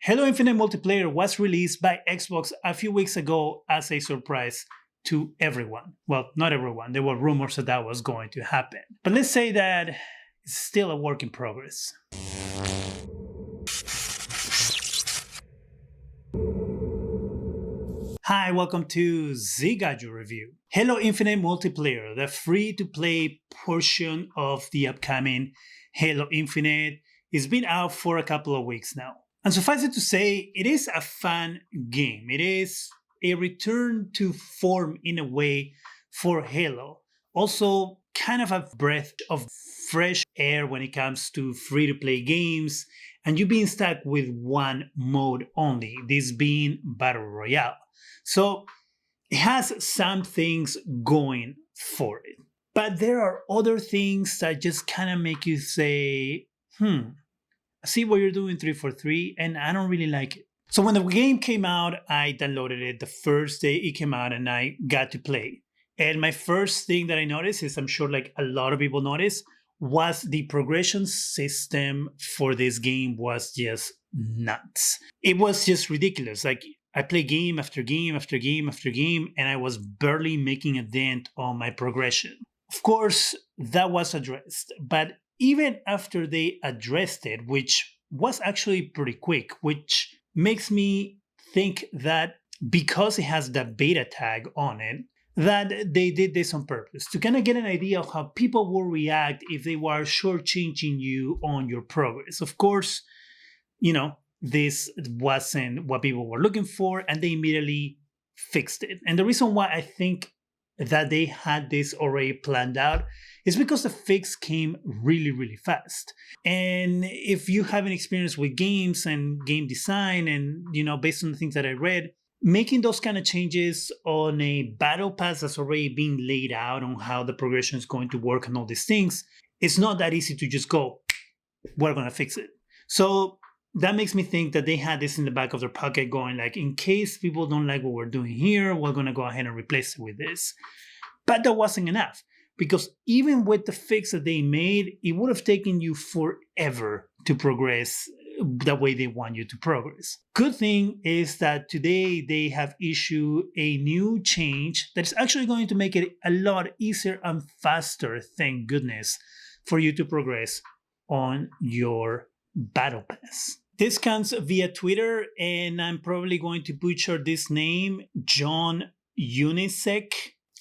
Halo Infinite Multiplayer was released by Xbox a few weeks ago as a surprise to everyone. Well, not everyone. There were rumors that was going to happen. But let's say that it's still a work in progress. Hi, welcome to Zgadgetreview. Halo Infinite Multiplayer, the free-to-play portion of the upcoming Halo Infinite, has been out for a couple of weeks now. And suffice it to say, it is a fun game. It is a return to form in a way for Halo. Also, kind of a breath of fresh air when it comes to free-to-play games, and you being stuck with one mode only, this being Battle Royale. So it has some things going for it. But there are other things that just kind of make you say, I see what you're doing 343, and I don't really like it. So when the game came out, I downloaded it the first day it came out and I got to play. And my first thing that I noticed is, I'm sure like a lot of people noticed, was the progression system for this game was just nuts. It was just ridiculous. Like, I played game after game after game after game, and I was barely making a dent on my progression. Of course, that was addressed, but even after they addressed it, which was actually pretty quick, which makes me think that because it has the beta tag on it, that they did this on purpose to kind of get an idea of how people will react if they were shortchanging you on your progress. Of course, this wasn't what people were looking for, and they immediately fixed it. And the reason why I think that they had this already planned out is because the fix came really, really fast. And if you have an experience with games and game design, and based on the things that I read, making those kind of changes on a battle pass that's already been laid out on how the progression is going to work and all these things, it's not that easy to just go, we're going to fix it. So that makes me think that they had this in the back of their pocket going like, in case people don't like what we're doing here, we're going to go ahead and replace it with this. But that wasn't enough, because even with the fix that they made, it would have taken you forever to progress the way they want you to progress. Good thing is that today they have issued a new change that's actually going to make it a lot easier and faster, thank goodness, for you to progress on your battle pass. This comes via Twitter, and I'm probably going to butcher this name, John Unisek.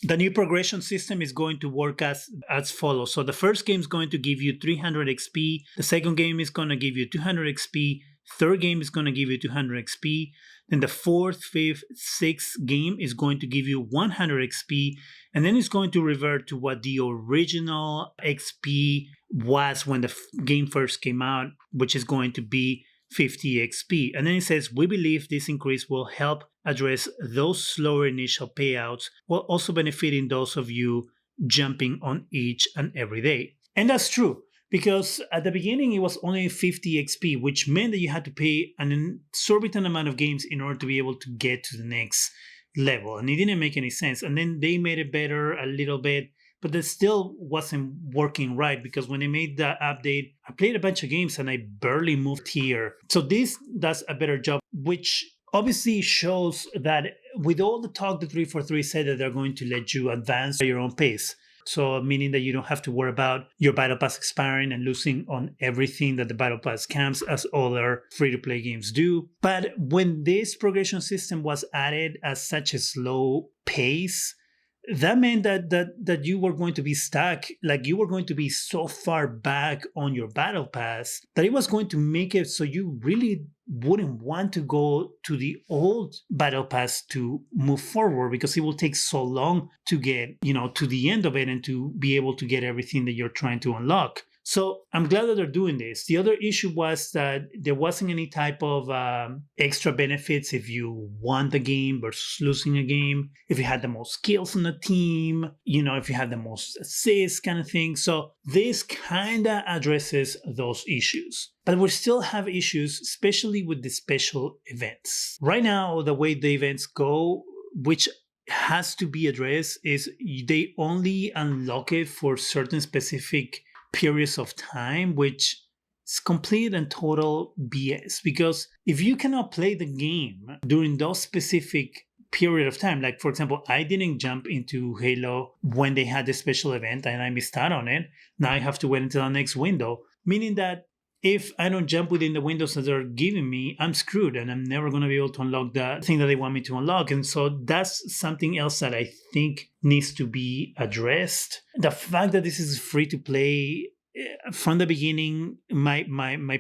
The new progression system is going to work as follows. So the first game is going to give you 300 XP. The second game is going to give you 200 XP. Third game is going to give you 200 XP. Then the fourth, fifth, sixth game is going to give you 100 XP. And then it's going to revert to what the original XP was when the game first came out, which is going to be 50 XP. And then it says, we believe this increase will help address those slower initial payouts while also benefiting those of you jumping on each and every day. And that's true, because at the beginning it was only 50 XP, which meant that you had to pay an exorbitant amount of games in order to be able to get to the next level. And it didn't make any sense. And then they made it better a little bit, but that still wasn't working right, because when they made the update, I played a bunch of games and I barely moved here. So this does a better job, which obviously shows that with all the talk, the 343 said that they're going to let you advance at your own pace. So meaning that you don't have to worry about your battle pass expiring and losing on everything that the battle pass counts, as other free-to-play games do. But when this progression system was added at such a slow pace, that meant that you were going to be stuck, like you were going to be so far back on your battle pass that it was going to make it so you really wouldn't want to go to the old battle pass to move forward, because it will take so long to get, to the end of it and to be able to get everything that you're trying to unlock. So I'm glad that they're doing this. The other issue was that there wasn't any type of extra benefits if you won the game versus losing a game, if you had the most kills on the team, if you had the most assists kind of thing. So this kind of addresses those issues. But we still have issues, especially with the special events. Right now, the way the events go, which has to be addressed, is they only unlock it for certain specific periods of time, which it's complete and total BS, because if you cannot play the game during those specific period of time, like for example, I didn't jump into Halo when they had the special event and I missed out on it. Now I have to wait until the next window, meaning that if I don't jump within the windows that they're giving me, I'm screwed and I'm never going to be able to unlock the thing that they want me to unlock. And so that's something else that I think needs to be addressed. The fact that this is free to play, from the beginning, my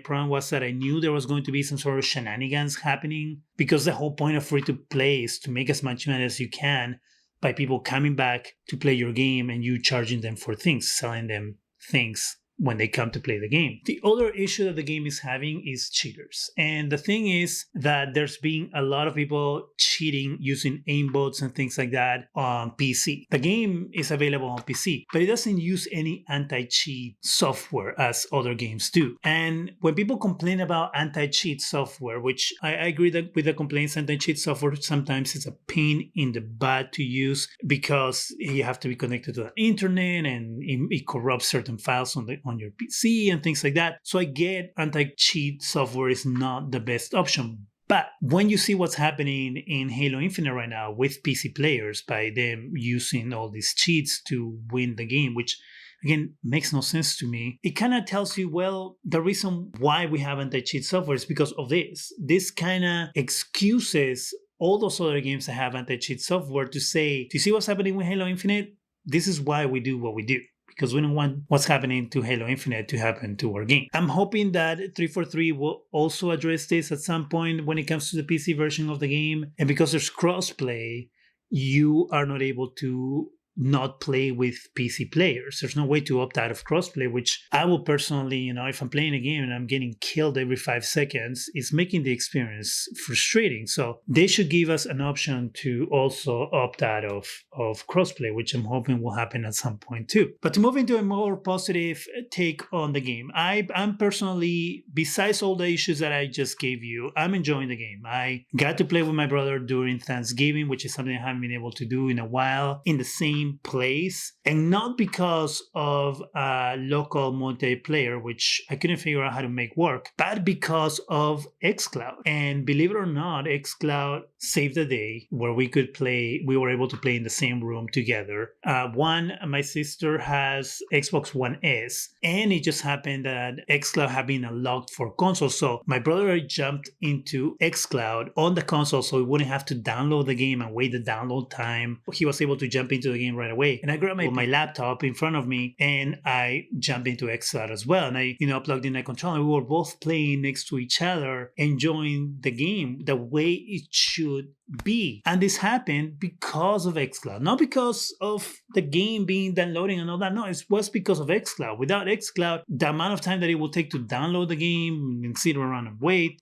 problem was that I knew there was going to be some sort of shenanigans happening, because the whole point of free to play is to make as much money as you can by people coming back to play your game and you charging them for things, selling them things when they come to play the game. The other issue that the game is having is cheaters. And the thing is that there's been a lot of people cheating using aimbots and things like that on PC. The game is available on PC, but it doesn't use any anti-cheat software as other games do. And when people complain about anti-cheat software, which I agree that with the complaints, anti-cheat software sometimes it's a pain in the butt to use, because you have to be connected to the internet and it corrupts certain files on your PC and things like that. So I get anti-cheat software is not the best option. But when you see what's happening in Halo Infinite right now with PC players, by them using all these cheats to win the game, which again makes no sense to me, it kind of tells you, well, the reason why we have anti-cheat software is because of this. This kind of excuses all those other games that have anti-cheat software to say, do you see what's happening with Halo Infinite? This is why we do what we do, because we don't want what's happening to Halo Infinite to happen to our game. I'm hoping that 343 will also address this at some point when it comes to the PC version of the game. And because there's crossplay, you are not able to not play with PC players. There's no way to opt out of crossplay, which I will personally, if I'm playing a game and I'm getting killed every 5 seconds, it's making the experience frustrating. So they should give us an option to also opt out of crossplay, which I'm hoping will happen at some point too. But to move into a more positive take on the game, I'm personally, besides all the issues that I just gave you, I'm enjoying the game. I got to play with my brother during Thanksgiving, which is something I haven't been able to do in a while, in the same place, and not because of local multiplayer, which I couldn't figure out how to make work, but because of xCloud. And believe it or not, xCloud saved the day where we were able to play in the same room together. My sister has Xbox One S, and it just happened that xCloud had been unlocked for console, so my brother jumped into xCloud on the console so he wouldn't have to download the game and wait the download time. He was able to jump into the game right away. And I grabbed my laptop in front of me and I jumped into xCloud as well. And I, plugged in my controller. We were both playing next to each other, enjoying the game the way it should be. And this happened because of xCloud, not because of the game being downloading and all that. No, it was because of xCloud. Without xCloud, the amount of time that it will take to download the game and sit around and wait,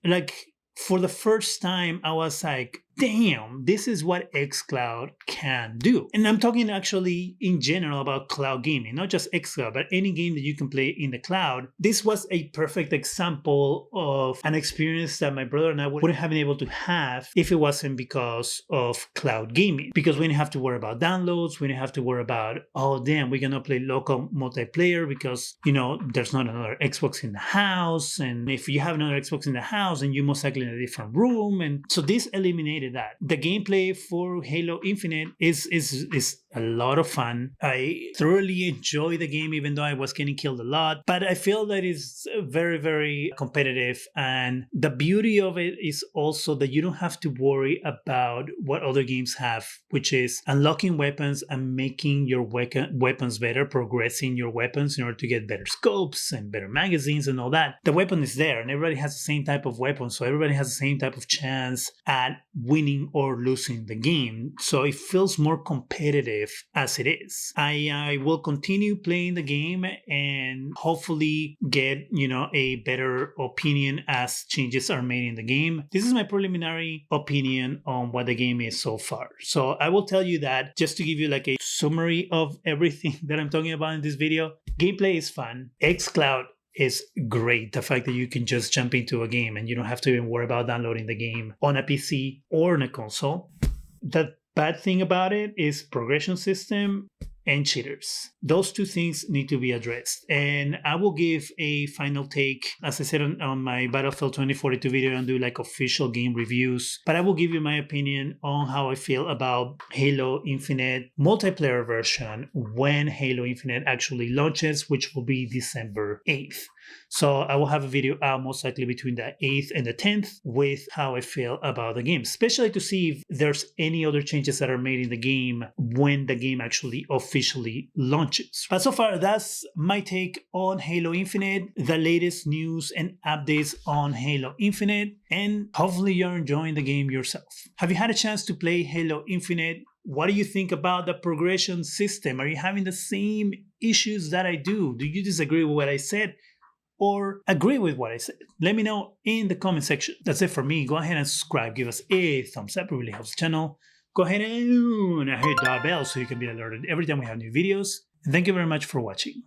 for the first time, I was like, damn, this is what xCloud can do. And I'm talking actually in general about cloud gaming, not just xCloud, but any game that you can play in the cloud. This was a perfect example of an experience that my brother and I wouldn't have been able to have if it wasn't because of cloud gaming. Because we didn't have to worry about downloads. We didn't have to worry about, oh, damn, we cannot play local multiplayer because, there's not another Xbox in the house. And if you have another Xbox in the house, and you most likely in a different room. And so this eliminated that. The gameplay for Halo Infinite is a lot of fun. I thoroughly enjoy the game, even though I was getting killed a lot. But I feel that it's very, very competitive. And the beauty of it is also that you don't have to worry about what other games have, which is unlocking weapons and making your weapons better, progressing your weapons in order to get better scopes and better magazines and all that. The weapon is there and everybody has the same type of weapon. So everybody has the same type of chance at winning or losing the game. So it feels more competitive as it is. I will continue playing the game and hopefully get, a better opinion as changes are made in the game. This is my preliminary opinion on what the game is so far. So I will tell you that, just to give you a summary of everything that I'm talking about in this video. Gameplay is fun. xCloud is great. The fact that you can just jump into a game and you don't have to even worry about downloading the game on a PC or on a console. The bad thing about it is progression system. and cheaters. Those two things need to be addressed. And I will give a final take, as I said on my Battlefield 2042 video, and do like official game reviews. But I will give you my opinion on how I feel about Halo Infinite multiplayer version when Halo Infinite actually launches, which will be December 8th. So I will have a video out most likely between the 8th and the 10th with how I feel about the game, especially to see if there's any other changes that are made in the game when the game actually officially launches. But so far, that's my take on Halo Infinite, the latest news and updates on Halo Infinite, and hopefully you're enjoying the game yourself. Have you had a chance to play Halo Infinite? What do you think about the progression system? Are you having the same issues that I do? Do you disagree with what I said? Or agree with what I said? Let me know in the comment section. That's it for me. Go ahead and subscribe. Give us a thumbs up. It really helps the channel. Go ahead and hit that bell so you can be alerted every time we have new videos. And thank you very much for watching.